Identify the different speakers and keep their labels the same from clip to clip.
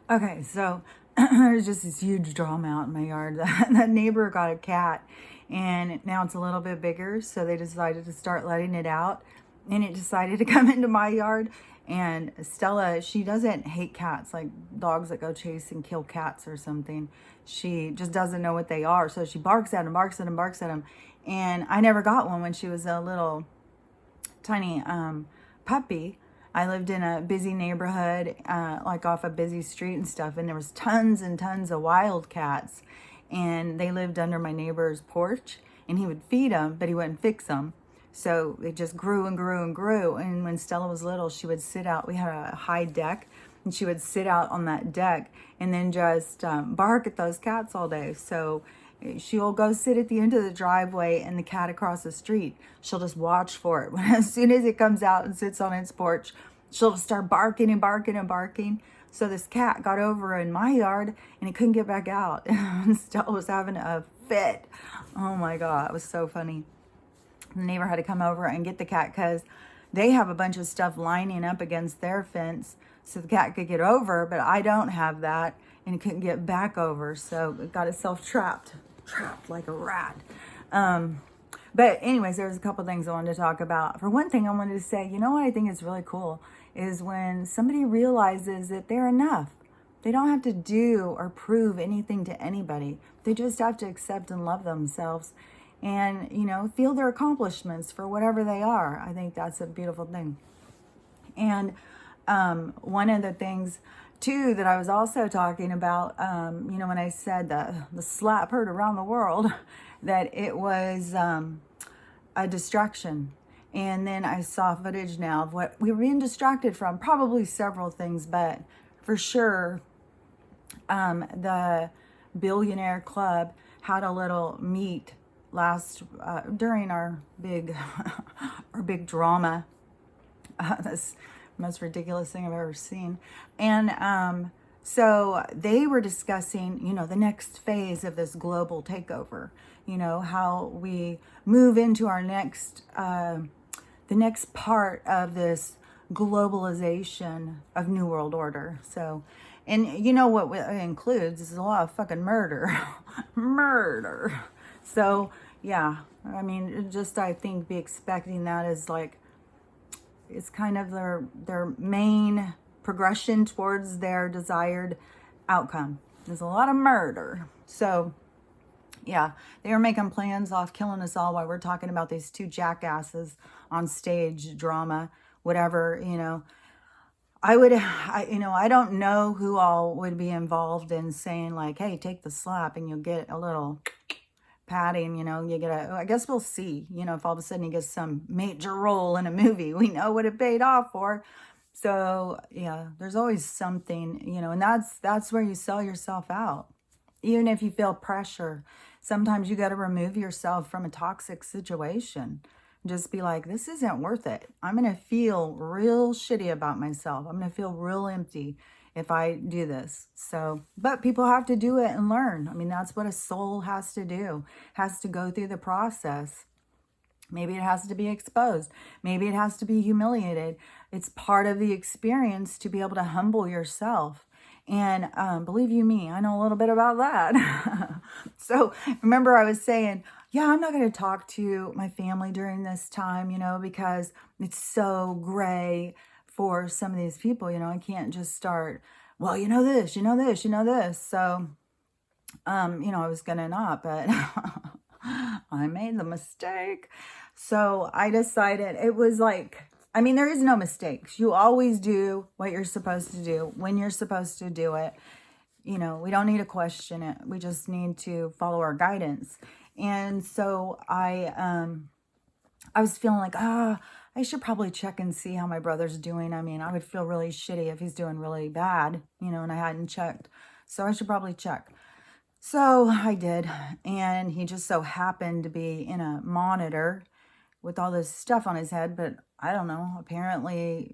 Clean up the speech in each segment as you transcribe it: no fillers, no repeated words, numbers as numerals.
Speaker 1: Okay, so there's just this huge drama out in my yard. The neighbor got a cat, and now it's a little bit bigger, so they decided to start letting it out, and it decided to come into my yard. And Stella, she doesn't hate cats, like dogs that go chase and kill cats or something. She just doesn't know what they are, so she barks at them, barks at them, barks at them. And I never got one when she was a little tiny puppy. I lived in a busy neighborhood, like off a busy street and stuff, and there was tons and tons of wild cats, and they lived under my neighbor's porch, and he would feed them, but he wouldn't fix them. So it just grew and grew and grew. And when Stella was little, she would sit out. We had a high deck, and she would sit out on that deck and then just bark at those cats all day. So she'll go sit at the end of the driveway, and the cat across the street, she'll just watch for it. As soon as it comes out and sits on its porch, she'll just start barking and barking and barking. So this cat got over in my yard, and it couldn't get back out. And Stella was having a fit. Oh my God, it was so funny. The neighbor had to come over and get the cat because they have a bunch of stuff lining up against their fence so the cat could get over, but I don't have that, and it couldn't get back over, so it got itself trapped like a rat. But anyways, there's a couple things I wanted to talk about. For one thing, I wanted to say, you know what I think is really cool is when somebody realizes that they're enough. They don't have to do or prove anything to anybody. They just have to accept and love themselves and, feel their accomplishments for whatever they are. I think that's a beautiful thing. And one of the things too that I was also talking about, when I said the slap heard around the world, that it was a distraction. And then I saw footage now of what we were being distracted from, probably several things, but for sure, the Billionaire Club had a little meet during our big our big drama. That's the most ridiculous thing I've ever seen. And so they were discussing, the next phase of this global takeover, how we move into our the next part of this globalization of New World Order. So, and what it includes is a lot of fucking murder. Murder. So, yeah, I mean, I think be expecting that as like, it's kind of their main progression towards their desired outcome. There's a lot of murder. So, yeah, they were making plans off killing us all while we're talking about these two jackasses on stage drama, whatever, I don't know who all would be involved in saying like, hey, take the slap and you'll get a little patting, I guess we'll see, if all of a sudden he gets some major role in a movie, we know what it paid off for. So yeah, there's always something, and that's where you sell yourself out. Even if you feel pressure, sometimes you got to remove yourself from a toxic situation. Just be like, this isn't worth it. I'm going to feel real shitty about myself. I'm going to feel real empty if I do this. So, but people have to do it and learn. I mean, that's what a soul has to do, has to go through the process. Maybe it has to be exposed. Maybe it has to be humiliated. It's part of the experience to be able to humble yourself. And believe you me, I know a little bit about that. So remember I was saying, yeah, I'm not going to talk to my family during this time, because it's so gray for some of these people. I can't just start, well, this, this. So, I was going to not, but I made the mistake. So I decided it was like, there is no mistakes. You always do what you're supposed to do when you're supposed to do it. We don't need to question it. We just need to follow our guidance. And so I was feeling like, I should probably check and see how my brother's doing. I would feel really shitty if he's doing really bad, and I hadn't checked. So I should probably check. So I did. And he just so happened to be in a monitor with all this stuff on his head, but I don't know, apparently,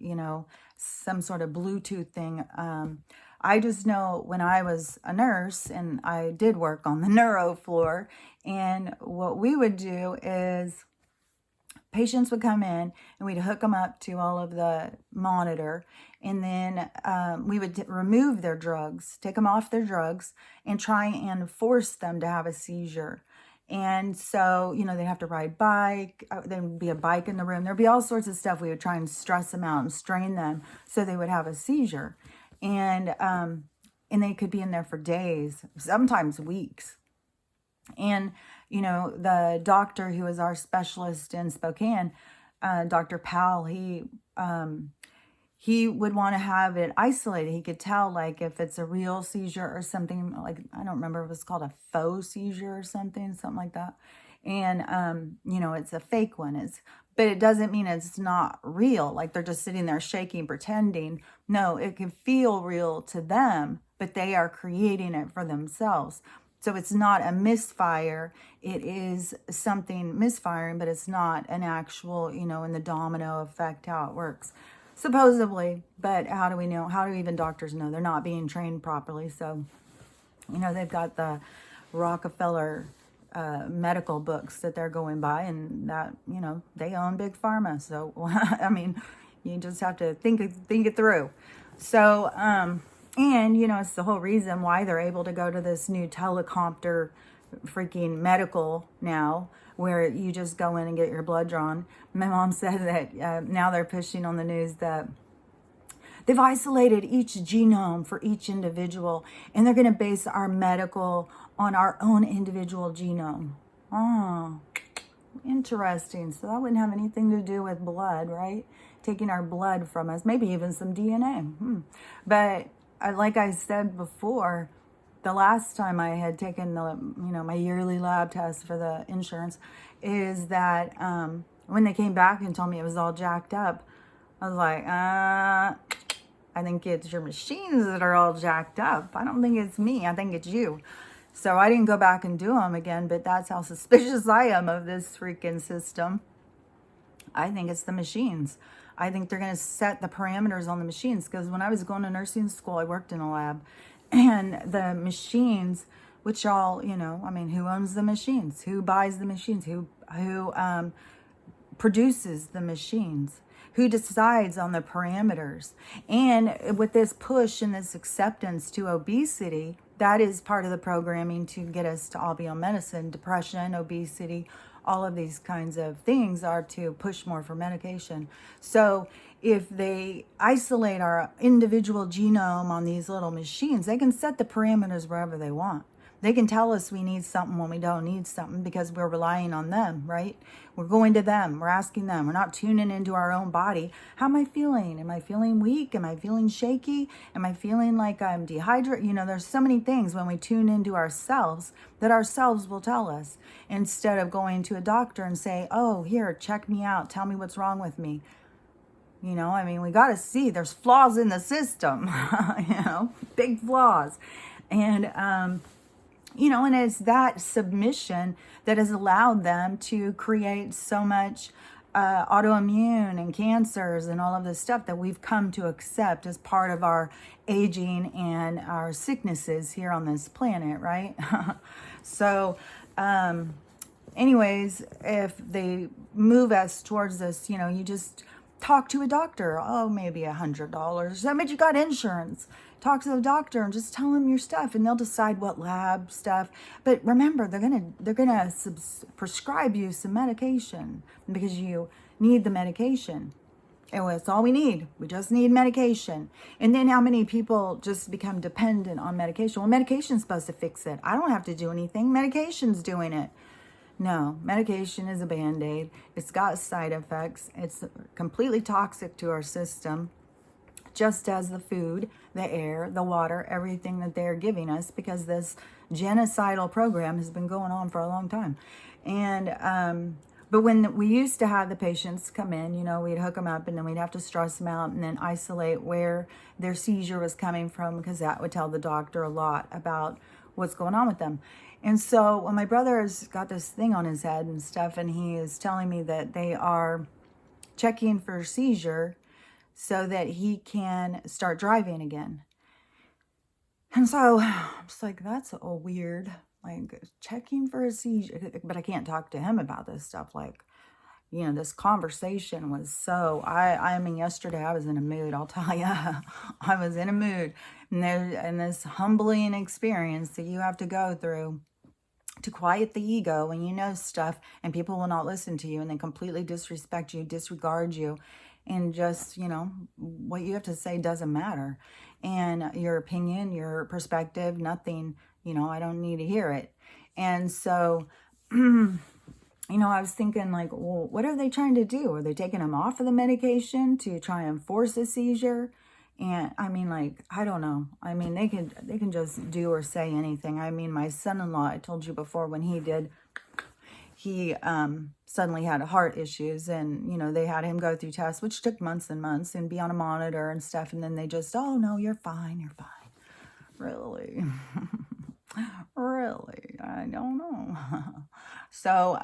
Speaker 1: some sort of Bluetooth thing. I just know when I was a nurse and I did work on the neuro floor, and what we would do is patients would come in and we'd hook them up to all of the monitor, and then we would remove their drugs, take them off their drugs, and try and force them to have a seizure. And so, you know, they'd have to ride bike, there would be a bike in the room, there'd be all sorts of stuff. We would try and stress them out and strain them so they would have a seizure. And they could be in there for days, sometimes weeks. And, you know, the doctor who was our specialist in Spokane, Dr. Powell, he would want to have it isolated. He could tell, like, if it's a real seizure or something, like, I don't remember if it was called a faux seizure or something like that. And, you know, it's a fake one. But it doesn't mean it's not real. Like, they're just sitting there shaking, pretending. No, it can feel real to them, but they are creating it for themselves. So it's not a misfire. It is something misfiring, but it's not an actual, you know, in the domino effect, how it works. Supposedly, but how do we know? How do even doctors know? They're not being trained properly. So, you know, they've got the Rockefeller medical books that they're going by, and that, you know, they own big pharma. So, I mean, you just have to think it through. So, and, you know, it's the whole reason why they're able to go to this new telecompter freaking medical now, where you just go in and get your blood drawn. My mom said that now they're pushing on the news that they've isolated each genome for each individual, and they're going to base our medical on our own individual genome. Oh, interesting. So that wouldn't have anything to do with blood, right? Taking our blood from us, maybe even some DNA. But like I said before, the last time I had taken the, you know, my yearly lab test for the insurance, is that when they came back and told me it was all jacked up, I was like, I think it's your machines that are all jacked up. I don't think it's me. I think it's you. So I didn't go back and do them again, but that's how suspicious I am of this freaking system. I think it's the machines. I think they're going to set the parameters on the machines, because when I was going to nursing school, I worked in a lab, and the machines, which all, you know, I mean, who owns the machines? Who buys the machines? Who produces the machines? Who decides on the parameters? And with this push and this acceptance to obesity, that is part of the programming to get us to all be on medicine. Depression, obesity, all of these kinds of things are to push more for medication. So if they isolate our individual genome on these little machines, they can set the parameters wherever they want. They can tell us we need something when we don't need something, because we're relying on them, right? We're going to them. We're asking them. We're not tuning into our own body. How am I feeling? Am I feeling weak? Am I feeling shaky? Am I feeling like I'm dehydrated? You know, there's so many things when we tune into ourselves that ourselves will tell us, instead of going to a doctor and say, oh, here, check me out. Tell me what's wrong with me. You know, I mean, we got to see there's flaws in the system, you know, big flaws. And, you know, and it's that submission that has allowed them to create so much autoimmune and cancers and all of this stuff that we've come to accept as part of our aging and our sicknesses here on this planet, right? So, anyways, if they move us towards this, you know, you just talk to a doctor. Oh, maybe $100. That means you got insurance. Talk to the doctor and just tell them your stuff, and they'll decide what lab stuff. But remember, they're gonna prescribe you some medication, because you need the medication. And that's all we need. We just need medication. And then how many people just become dependent on medication? Well, medication's supposed to fix it. I don't have to do anything. Medication's doing it. No, medication is a Band-Aid. It's got side effects. It's completely toxic to our system, just as the food, the air, the water, everything that they're giving us, because this genocidal program has been going on for a long time. And but when we used to have the patients come in, you know, we'd hook them up, and then we'd have to stress them out and then isolate where their seizure was coming from, because that would tell the doctor a lot about what's going on with them. And so when my brother's got this thing on his head and stuff, and he is telling me that they are checking for seizure so that he can start driving again. And so I'm just like, that's a weird, like, checking for a seizure. But I can't talk to him about this stuff. Like, you know, this conversation was so, I mean, yesterday I was in a mood, I'll tell you. I was in a mood. And this humbling experience that you have to go through to quiet the ego when you know stuff and people will not listen to you and they completely disrespect you, disregard you, and just, you know, what you have to say doesn't matter. And your opinion, your perspective, nothing, you know, I don't need to hear it. And so, you know, I was thinking like, well, what are they trying to do? Are they taking him off of the medication to try and force a seizure? And I mean, like, I don't know. I mean, they can just do or say anything. I mean, my son-in-law, I told you before, when he suddenly had heart issues, and, you know, they had him go through tests, which took months and months, and be on a monitor and stuff. And then they just, oh no, you're fine. You're fine. Really? Really? I don't know. So,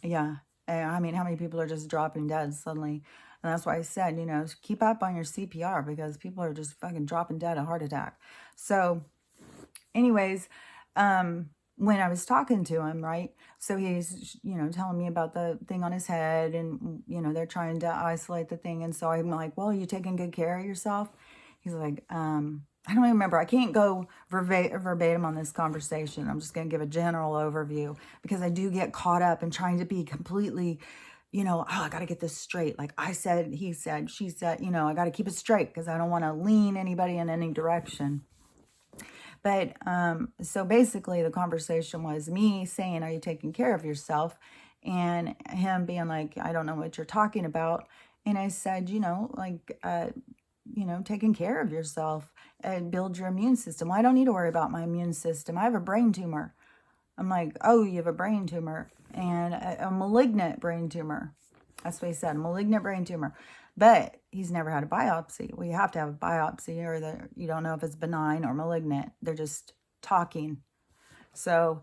Speaker 1: yeah. I mean, how many people are just dropping dead suddenly? And that's why I said, you know, keep up on your CPR, because people are just fucking dropping dead of heart attack. So anyways, when I was talking to him, right? So he's, you know, telling me about the thing on his head, and, you know, they're trying to isolate the thing. And so I'm like, well, are you taking good care of yourself? He's like, I don't even remember. I can't go verbatim on this conversation. I'm just going to give a general overview, because I do get caught up in trying to be completely, you know, oh, I got to get this straight. Like I said, he said, she said, you know, I got to keep it straight because I don't want to lean anybody in any direction. But so basically the conversation was me saying, are you taking care of yourself? And him being like, I don't know what you're talking about. And I said, you know, like, you know, taking care of yourself and build your immune system. Well, I don't need to worry about my immune system. I have a brain tumor. I'm like, oh, you have a brain tumor, and a malignant brain tumor. That's what he said, a malignant brain tumor. But he's never had a biopsy. Well, you have to have a biopsy, or you don't know if it's benign or malignant. They're just talking. So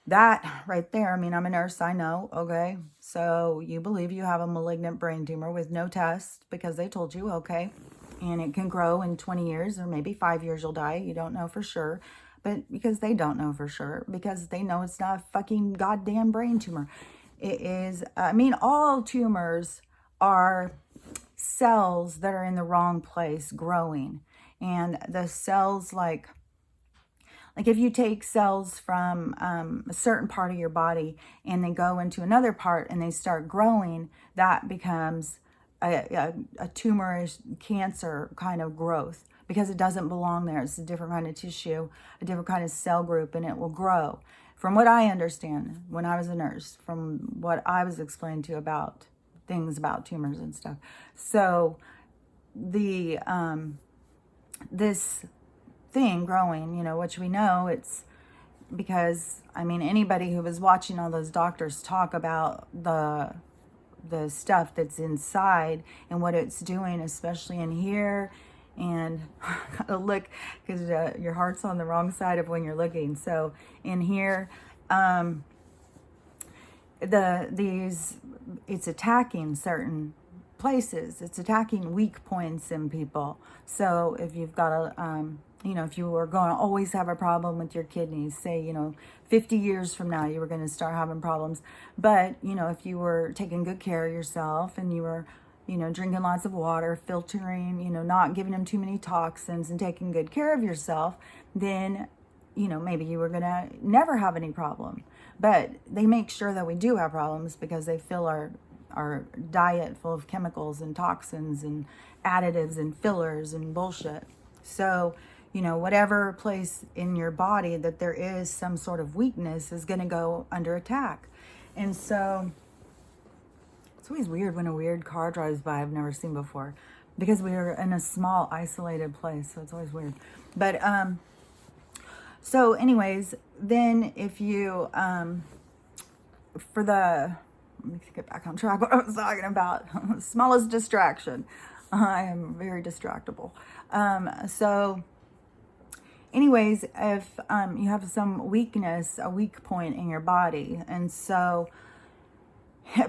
Speaker 1: that right there, I mean, I'm a nurse, I know, okay? So you believe you have a malignant brain tumor with no test because they told you, okay? And it can grow in 20 years or maybe 5 years you'll die. You don't know for sure. But because they don't know for sure, because they know it's not a fucking goddamn brain tumor. It is, I mean, all tumors are cells that are in the wrong place growing. And the cells, like if you take cells from a certain part of your body and they go into another part and they start growing, that becomes a tumorish cancer kind of growth, because it doesn't belong there. It's a different kind of tissue, a different kind of cell group, and it will grow. From what I understand, when I was a nurse, from what I was explained to about things about tumors and stuff. So the this thing growing, you know, which we know it's because, I mean, anybody who was watching all those doctors talk about the stuff that's inside and what it's doing, especially in here. And gotta look, because your heart's on the wrong side of when you're looking. So in here, it's attacking certain places. It's attacking weak points in people. So if you've got a, you know, if you were going to always have a problem with your kidneys, say, you know, 50 years from now, you were going to start having problems. But, you know, if you were taking good care of yourself and you were, you know, drinking lots of water, filtering, you know, not giving them too many toxins and taking good care of yourself, then, you know, maybe you were going to never have any problem. But they make sure that we do have problems because they fill our diet full of chemicals and toxins and additives and fillers and bullshit. So, you know, whatever place in your body that there is some sort of weakness is going to go under attack. And so it's always weird when a weird car drives by I've never seen before, because we are in a small isolated place. So it's always weird. But so anyways, then if you let me get back on track what I was talking about. Smallest distraction. I am very distractible. So anyways, if you have some weakness, a weak point in your body, and so,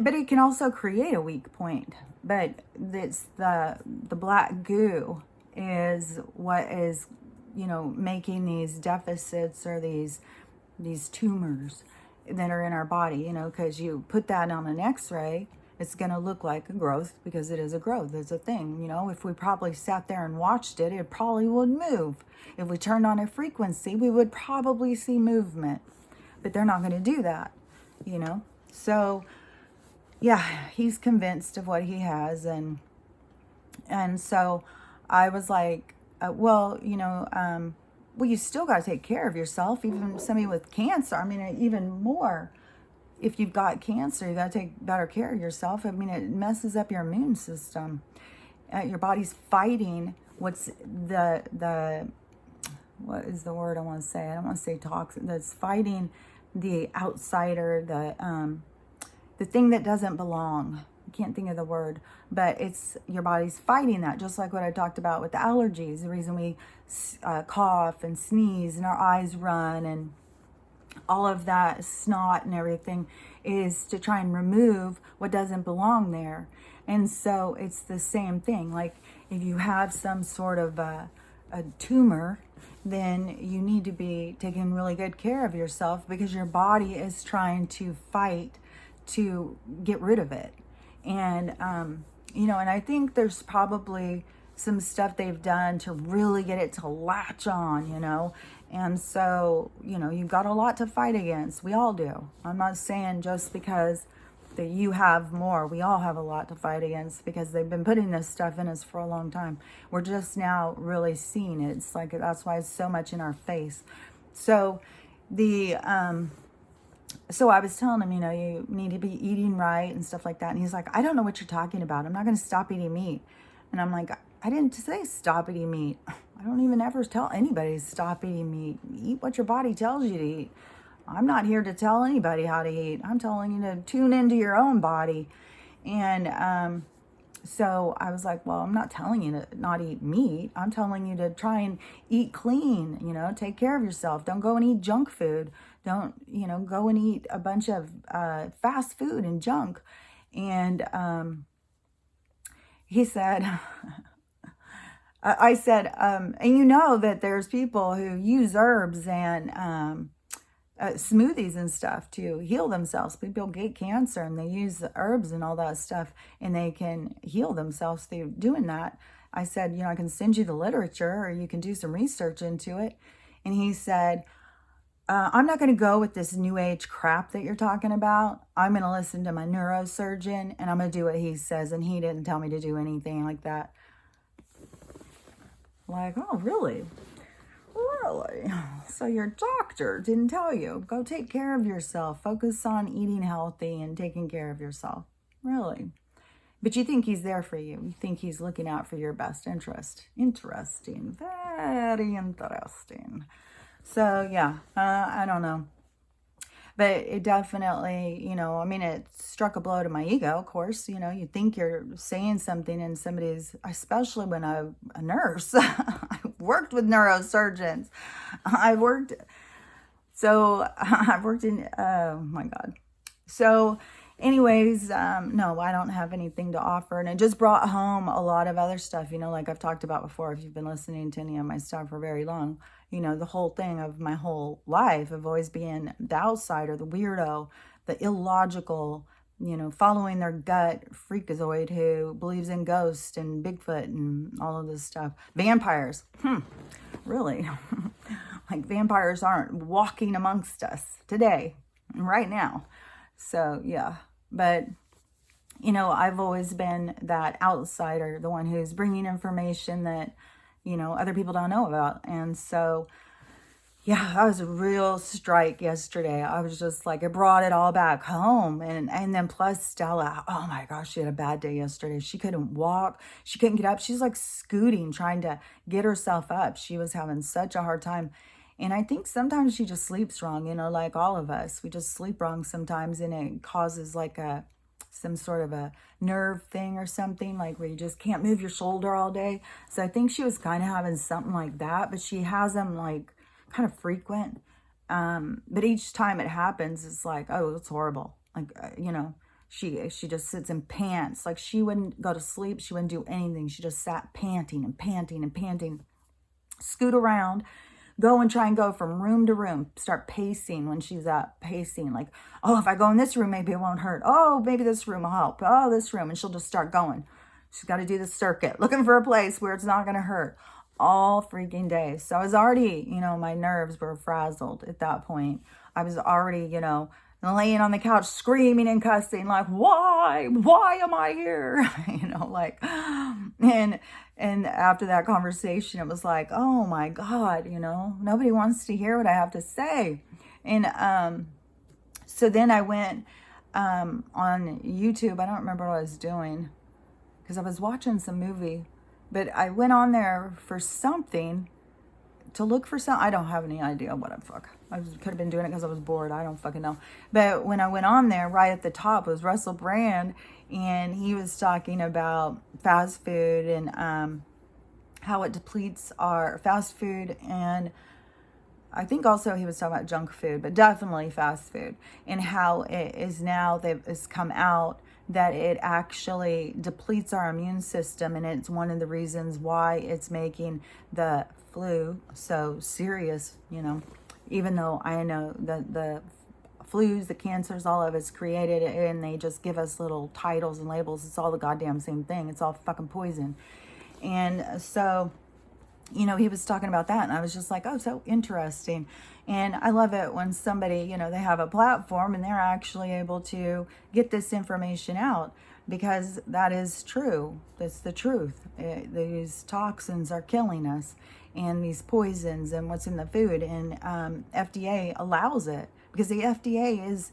Speaker 1: but it can also create a weak point. But it's the black goo is what is, you know, making these deficits or these tumors. that are in our body, you know, because you put that on an x-ray, it's going to look like a growth because it is a growth. It's a thing, you know. If we probably sat there and watched it, it probably would move. If we turned on a frequency, we would probably see movement. But they're not going to do that, you know. So, yeah, he's convinced of what he has. And so I was like, well, you know, well, you still got to take care of yourself. Even somebody with cancer, I mean, even more. If you've got cancer, you got to take better care of yourself. I mean, it messes up your immune system. Your body's fighting what's what is the word I want to say? I don't want to say toxic. That's fighting the outsider, the thing that doesn't belong. I can't think of the word, but it's your body's fighting that. Just like what I talked about with the allergies, the reason we cough and sneeze and our eyes run and all of that snot and everything is to try and remove what doesn't belong there. And so it's the same thing. Like if you have some sort of a tumor, then you need to be taking really good care of yourself because your body is trying to fight to get rid of it. And, you know, and I think there's probably some stuff they've done to really get it to latch on, you know. And so, you know, you've got a lot to fight against. We all do. I'm not saying just because that you have more. We all have a lot to fight against because they've been putting this stuff in us for a long time. We're just now really seeing it. It's like, that's why it's so much in our face. So so I was telling him, you know, you need to be eating right and stuff like that. And he's like, I don't know what you're talking about. I'm not going to stop eating meat. And I'm like, I didn't say stop eating meat. I don't even ever tell anybody to stop eating meat. Eat what your body tells you to eat. I'm not here to tell anybody how to eat. I'm telling you to tune into your own body. And so I was like, well, I'm not telling you to not eat meat. I'm telling you to try and eat clean, you know, take care of yourself. Don't go and eat junk food. Don't, you know, go and eat a bunch of fast food and junk. And he said, I said, and you know that there's people who use herbs and smoothies and stuff to heal themselves. People get cancer and they use the herbs and all that stuff and they can heal themselves through doing that. I said, you know, I can send you the literature or you can do some research into it. And he said, I'm not going to go with this new age crap that you're talking about. I'm going to listen to my neurosurgeon and I'm going to do what he says. And he didn't tell me to do anything like that. Like, oh, really? Really? So your doctor didn't tell you. Go take care of yourself. Focus on eating healthy and taking care of yourself. Really? But you think he's there for you. You think he's looking out for your best interest. Interesting. Very interesting. So, yeah, I don't know. But it definitely, you know, I mean, it struck a blow to my ego, of course. You know, you think you're saying something and somebody's, especially when I'm a nurse. I worked with neurosurgeons. I've worked in, oh my God. So anyways, no, I don't have anything to offer. And it just brought home a lot of other stuff, you know, like I've talked about before, if you've been listening to any of my stuff for very long, you know, the whole thing of my whole life of always being the outsider, the weirdo, the illogical, you know, following their gut freakazoid who believes in ghosts and Bigfoot and all of this stuff. Vampires. Really? Like vampires aren't walking amongst us today, right now. So, yeah. But, you know, I've always been that outsider, the one who's bringing information that, you know, other people don't know about. And so, yeah, that was a real strike yesterday. I was just like, it brought it all back home. And then plus Stella, oh my gosh, she had a bad day yesterday. She couldn't walk. She couldn't get up. She's like scooting, trying to get herself up. She was having such a hard time. And I think sometimes she just sleeps wrong, you know, like all of us. We just sleep wrong sometimes and it causes like some sort of a nerve thing or something, like where you just can't move your shoulder all day. So I think she was kind of having something like that, but she has them like kind of frequent. But each time it happens, it's like, oh, it's horrible. Like, you know, she just sits and pants. Like she wouldn't go to sleep. She wouldn't do anything. She just sat panting and panting and panting, scoot around, go and try and go from room to room, start pacing when she's up, pacing like, oh, if I go in this room, maybe it won't hurt. Oh, maybe this room will help. Oh, this room. And she'll just start going. She's got to do the circuit, looking for a place where it's not going to hurt all freaking day. So I was already, my nerves were frazzled at that point. I was already, laying on the couch screaming and cussing like, why am I here? Like, and after that conversation, it was like, oh my God, nobody wants to hear what I have to say. And so then I went on YouTube. I don't remember what I was doing because I was watching some movie, but I went on there for something, to look for something. I don't have any idea what the fuck. I could have been doing it because I was bored. I don't fucking know. But when I went on there, right at the top was Russel Brand, and he was talking about fast food and how it depletes our fast food, and I think also he was talking about junk food, but definitely fast food, and how it is now that it's come out that it actually depletes our immune system, and it's one of the reasons why it's making the flu so serious, even though I know that the flus, the cancers, all of it's created, and they just give us little titles and labels. It's all the goddamn same thing. It's all fucking poison. And so, he was talking about that, and I was just like, oh, so interesting. And I love it when somebody, they have a platform and they're actually able to get this information out, because that is true. That's the truth. These toxins are killing us, and these poisons and what's in the food, and FDA allows it because the FDA is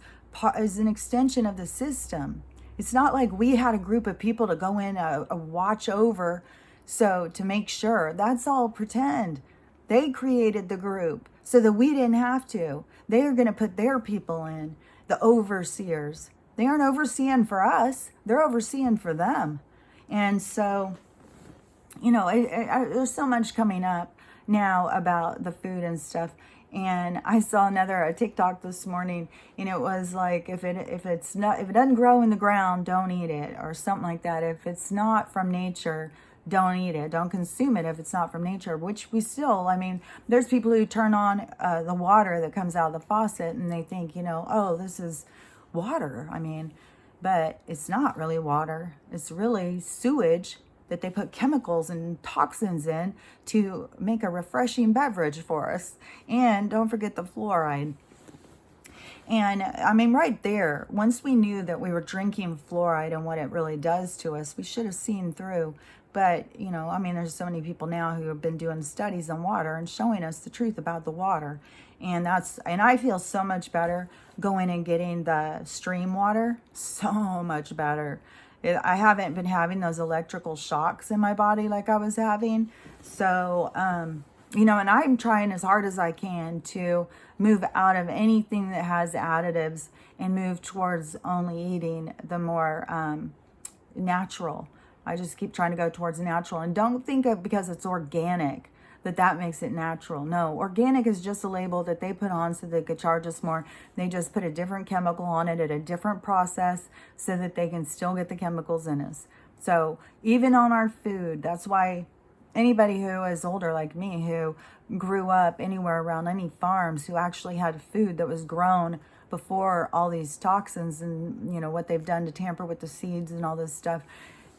Speaker 1: an extension of the system. It's not like we had a group of people to go in a watch over, so to make sure. That's all pretend. They created the group so that we didn't have to. They are going to put their people in, the overseers. They aren't overseeing for us. They're overseeing for them. And so, there's so much coming up now about the food and stuff. And I saw a TikTok this morning, and it was like, if it doesn't grow in the ground, don't eat it, or something like that. If it's not from nature, don't eat it. Don't consume it if it's not from nature, which we still, there's people who turn on the water that comes out of the faucet, and they think, oh, this is water. But it's not really water. It's really sewage that they put chemicals and toxins in to make a refreshing beverage for us. And don't forget the fluoride. And right there, once we knew that we were drinking fluoride and what it really does to us, we should have seen through. But, there's so many people now who have been doing studies on water and showing us the truth about the water. And I feel so much better going and getting the stream water, so much better. I haven't been having those electrical shocks in my body like I was having. So, and I'm trying as hard as I can to move out of anything that has additives and move towards only eating the more natural. I just keep trying to go towards natural. And don't think of because it's organic that makes it natural. No, organic is just a label that they put on so they could charge us more. They just put a different chemical on it at a different process so that they can still get the chemicals in us. So even on our food, that's why anybody who is older like me, who grew up anywhere around any farms, who actually had food that was grown before all these toxins and, what they've done to tamper with the seeds and all this stuff,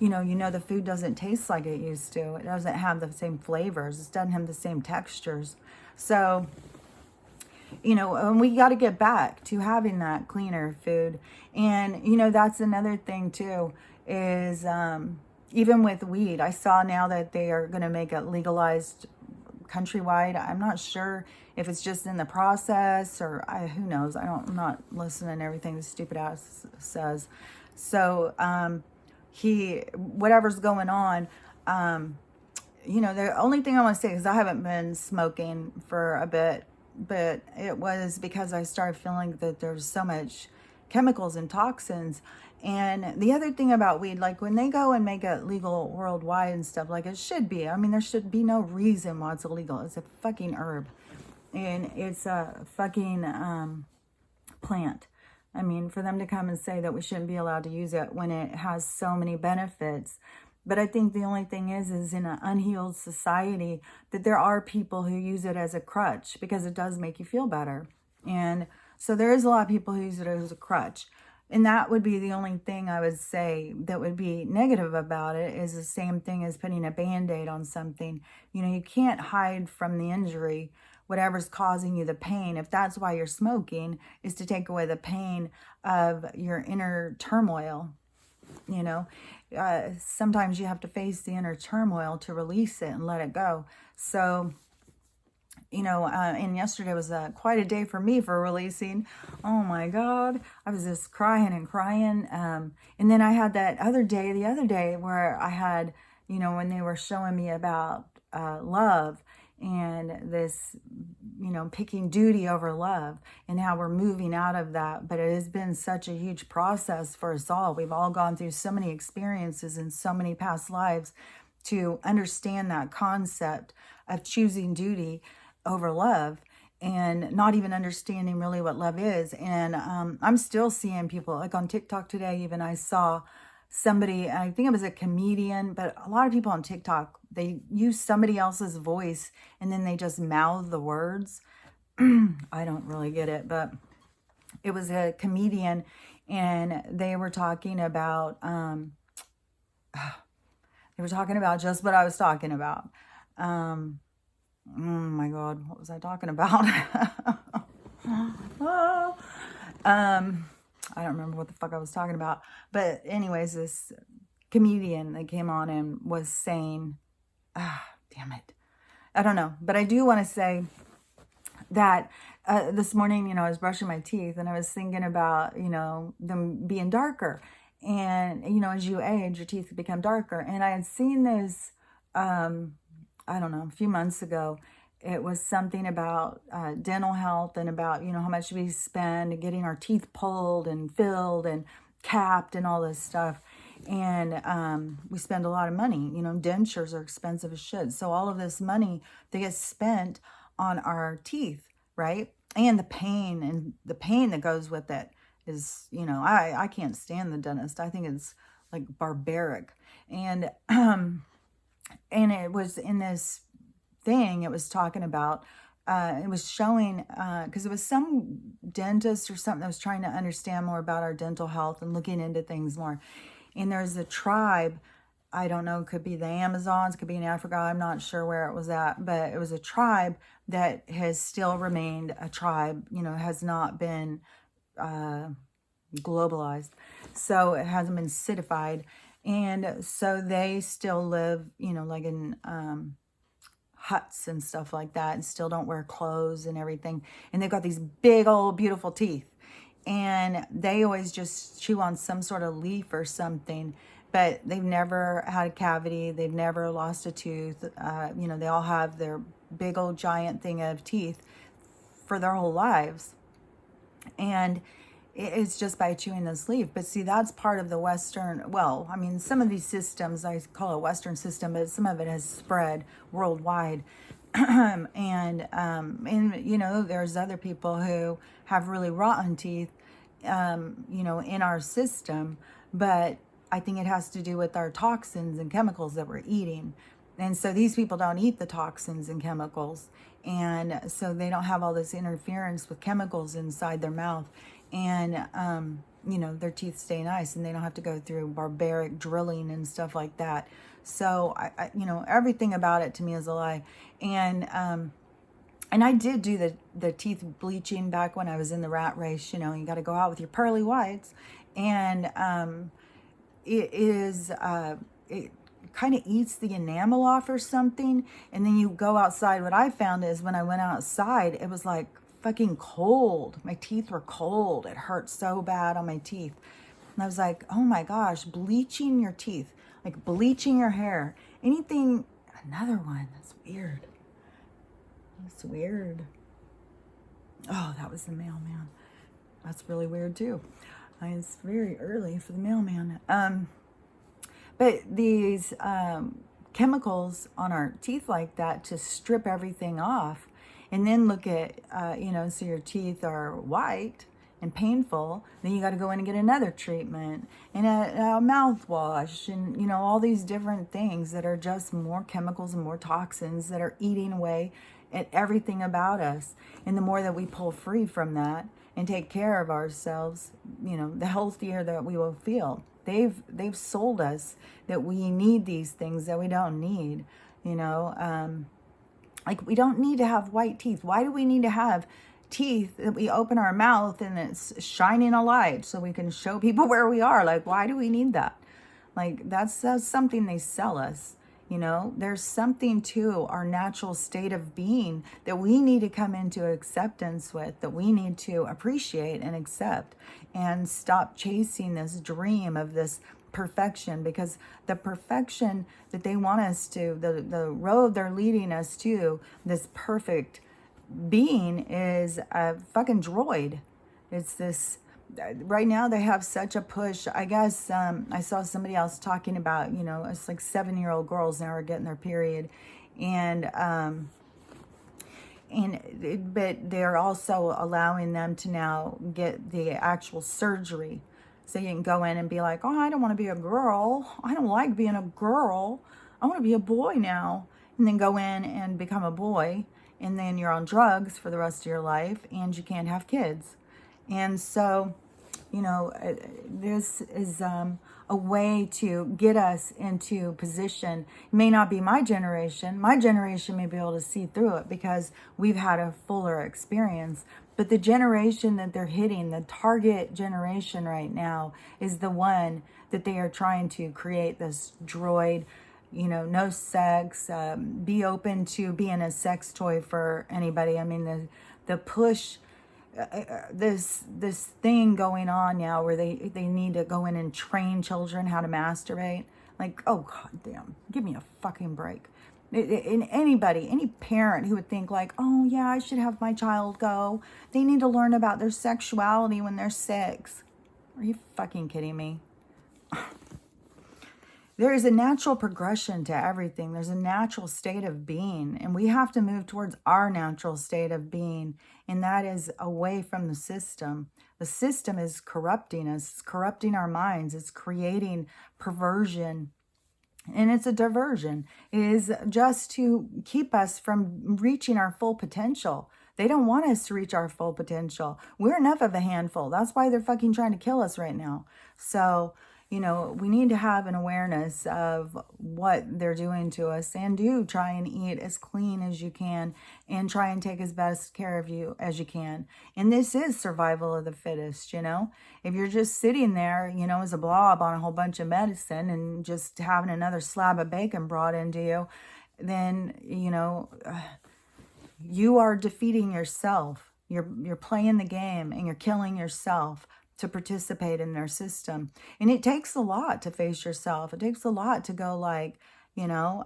Speaker 1: the food doesn't taste like it used to. It doesn't have the same flavors. It doesn't have the same textures. So, and we got to get back to having that cleaner food. And, that's another thing too, is even with weed, I saw now that they are going to make it legalized countrywide. I'm not sure if it's just in the process or who knows. I'm not listening to everything this stupid ass says. So, whatever's going on, the only thing I want to say is I haven't been smoking for a bit, but it was because I started feeling that there's so much chemicals and toxins. And the other thing about weed, like when they go and make it legal worldwide and stuff, like it should be, there should be no reason why it's illegal. It's a fucking herb, and it's a fucking plant. For them to come and say that we shouldn't be allowed to use it when it has so many benefits, But I think the only thing is in an unhealed society that there are people who use it as a crutch because it does make you feel better. And so there is a lot of people who use it as a crutch. And that would be the only thing I would say that would be negative about it, is the same thing as putting a Band-Aid on something. You know, you can't hide from the injury, whatever's causing you the pain. If that's why you're smoking, is to take away the pain of your inner turmoil. You know, sometimes you have to face the inner turmoil to release it and let it go. So, you know, and yesterday was quite a day for me for releasing. Oh my God, I was just crying and crying. And then I had that the other day where I had, you know, when they were showing me about love and this, you know, picking duty over love and how we're moving out of that. But it has been such a huge process for us all. We've all gone through so many experiences in so many past lives to understand that concept of choosing duty over love and not even understanding really what love is. And I'm still seeing people, like on TikTok today, even I saw somebody, I think it was a comedian, but a lot of people on TikTok, they use somebody else's voice and then they just mouth the words. I don't really get it, but it was a comedian and they were talking about, just what I was talking about. Oh my God, what was I talking about? Oh, I don't remember what the fuck I was talking about. But anyways, this comedian that came on and was saying, damn it. I don't know. But I do want to say that this morning, you know, I was brushing my teeth and I was thinking about, you know, them being darker. And, you know, as you age, your teeth become darker. And I had seen this, I don't know, a few months ago. It was something about dental health and about, you know, how much we spend getting our teeth pulled and filled and capped and all this stuff. And we spend a lot of money. You know, dentures are expensive as shit. So all of this money that gets spent on our teeth, right? And the pain that goes with it is, you know, I can't stand the dentist. I think it's like barbaric. And it was in this thing, it was talking about, it was showing, because it was some dentist or something that was trying to understand more about our dental health and looking into things more. And there's a tribe, I don't know, it could be the Amazons, could be in Africa, I'm not sure where it was at, but it was a tribe that has still remained a tribe, you know, has not been globalized. So it hasn't been citified. And so they still live, you know, like in huts and stuff like that, and still don't wear clothes and everything. And they've got these big old beautiful teeth. And they always just chew on some sort of leaf or something, but they've never had a cavity. They've never lost a tooth. You know, they all have their big old giant thing of teeth for their whole lives. And it's just by chewing this leaf. But see, that's part of the Western, well, I mean, some of these systems, I call it a Western system, but some of it has spread worldwide. And you know, there's other people who have really rotten teeth, you know, in our system. But I think it has to do with our toxins and chemicals that we're eating. And so these people don't eat the toxins and chemicals. And so they don't have all this interference with chemicals inside their mouth. And, you know, their teeth stay nice and they don't have to go through barbaric drilling and stuff like that. So, I you know, everything about it to me is a lie. And I did do the teeth bleaching back when I was in the rat race. You know, you got to go out with your pearly whites. And it kind of eats the enamel off or something. And then you go outside. What I found is when I went outside, it was like fucking cold. My teeth were cold. It hurt so bad on my teeth. And I was like, oh my gosh, bleaching your teeth, like bleaching your hair, anything. Another one. That's weird. That's weird. Oh, that was the mailman. That's really weird too. It's very early for the mailman. But these chemicals on our teeth like that to strip everything off. And then look at, you know, so your teeth are white and painful, then you got to go in and get another treatment and a mouthwash and, you know, all these different things that are just more chemicals and more toxins that are eating away at everything about us. And the more that we pull free from that and take care of ourselves, you know, the healthier that we will feel. They've sold us that we need these things that we don't need, you know. Like, we don't need to have white teeth. Why do we need to have teeth that we open our mouth and it's shining a light so we can show people where we are? Like, why do we need that? Like, that's something they sell us. You know, there's something to our natural state of being that we need to come into acceptance with, that we need to appreciate and accept, and stop chasing this dream of this perfection, because the perfection that they want us to, the road they're leading us to, this perfect being, is a fucking droid. It's this, right now they have such a push. I guess I saw somebody else talking about, you know, it's like 7-year-old girls now are getting their period, but they're also allowing them to now get the actual surgery. So you can go in and be like, oh, I don't want to be a girl. I don't like being a girl. I want to be a boy now. And then go in and become a boy. And then you're on drugs for the rest of your life and you can't have kids. And so, you know, this is a way to get us into position. It may not be my generation. My generation may be able to see through it because we've had a fuller experience. But the generation that they're hitting, the target generation right now, is the one that they are trying to create this droid, you know, no sex, be open to being a sex toy for anybody. I mean, the push, this thing going on now where they need to go in and train children how to masturbate. Like, oh, god damn, give me a fucking break. In anybody, any parent who would think like, oh yeah, I should have my child go, they need to learn about their sexuality when they're 6. Are you fucking kidding me? There is a natural progression to everything. There's a natural state of being, and we have to move towards our natural state of being, and that is away from the system. The system is corrupting us. It's corrupting our minds. It's creating perversion. And it's a diversion. It is just to keep us from reaching our full potential. They don't want us to reach our full potential. We're enough of a handful. That's why they're fucking trying to kill us right now. So, you know, we need to have an awareness of what they're doing to us, and do try and eat as clean as you can and try and take as best care of you as you can. And this is survival of the fittest, you know. If you're just sitting there, you know, as a blob on a whole bunch of medicine and just having another slab of bacon brought into you, then, you know, you are defeating yourself. You're playing the game and you're killing yourself to participate in their system. And it takes a lot to face yourself. It takes a lot to go like, you know,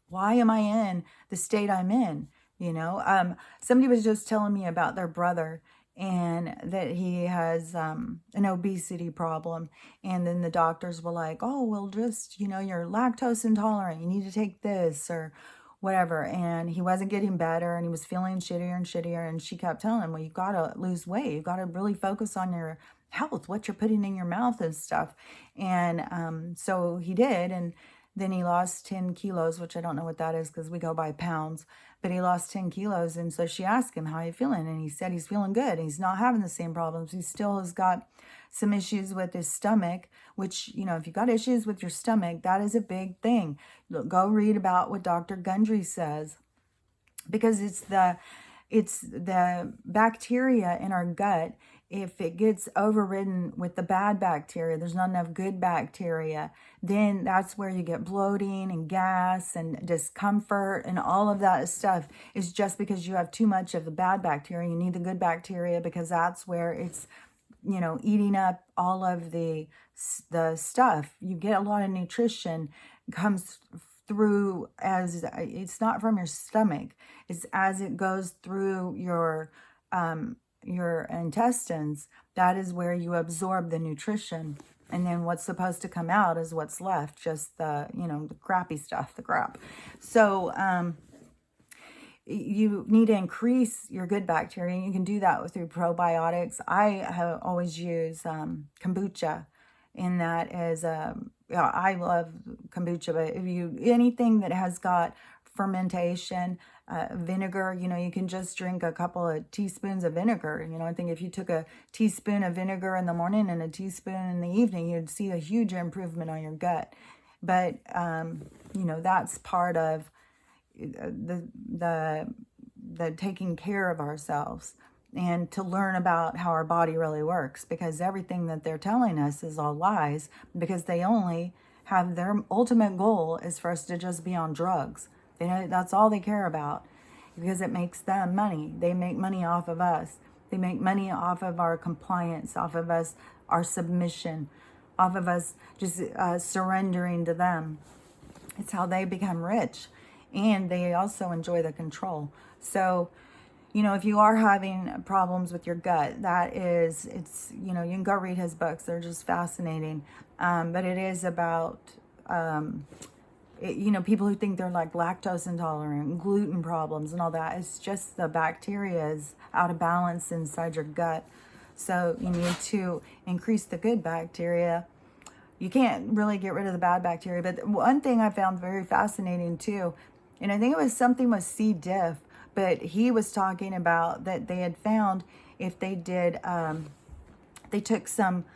Speaker 1: why am I in the state I'm in? You know, somebody was just telling me about their brother, and that he has an obesity problem. And then the doctors were like, oh, well, just, you know, you're lactose intolerant. You need to take this or whatever. And he wasn't getting better, and he was feeling shittier and shittier. And she kept telling him, well, you've got to lose weight. You've got to really focus on your health, what you're putting in your mouth and stuff. And so he did. And then he lost 10 kilos, which I don't know what that is because we go by pounds, but he lost 10 kilos. And so she asked him, how are you feeling? And he said he's feeling good. He's not having the same problems. He still has got some issues with his stomach, which, you know, if you've got issues with your stomach, that is a big thing. Go read about what Dr. Gundry says, because it's the bacteria in our gut. If it gets overridden with the bad bacteria, there's not enough good bacteria, then that's where you get bloating and gas and discomfort, and all of that stuff is just because you have too much of the bad bacteria. You need the good bacteria because that's where it's, you know, eating up all of the stuff. You get a lot of nutrition comes through, as it's not from your stomach, it's as it goes through your intestines. That is where you absorb the nutrition, and then what's supposed to come out is what's left, just the, you know, the crappy stuff, the crap. So you need to increase your good bacteria. And you can do that through probiotics. I have always used kombucha, and that is, yeah, I love kombucha, but if you, anything that has got fermentation, vinegar, you know, you can just drink a couple of teaspoons of vinegar. You know, I think if you took a teaspoon of vinegar in the morning and a teaspoon in the evening, you'd see a huge improvement on your gut. But, you know, that's part of the taking care of ourselves, and to learn about how our body really works, because everything that they're telling us is all lies, because they only have, their ultimate goal is for us to just be on drugs. They know that's all they care about, because it makes them money. They make money off of us. They make money off of our compliance, off of us, our submission, off of us just surrendering to them. It's how they become rich, and they also enjoy the control. So, you know, if you are having problems with your gut, that is, it's, you know, you can go read his books. They're just fascinating. But it is about, you know, people who think they're like lactose intolerant, gluten problems and all that. It's just the bacteria is out of balance inside your gut. So you need to increase the good bacteria. You can't really get rid of the bad bacteria. But one thing I found very fascinating too, and I think it was something with C. diff, but he was talking about that they had found if they did, they took some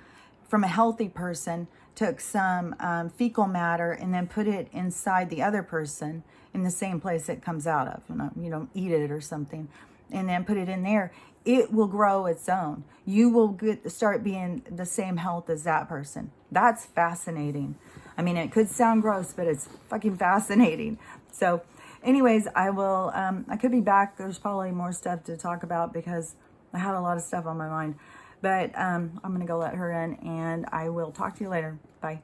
Speaker 1: from a healthy person, took some fecal matter and then put it inside the other person in the same place it comes out of. You know, eat it or something, and then put it in there. It will grow its own. You will start being the same health as that person. That's fascinating. I mean, it could sound gross, but it's fucking fascinating. So anyways, I will, I could be back. There's probably more stuff to talk about because I had a lot of stuff on my mind. But I'm going to go let her in, and I will talk to you later. Bye.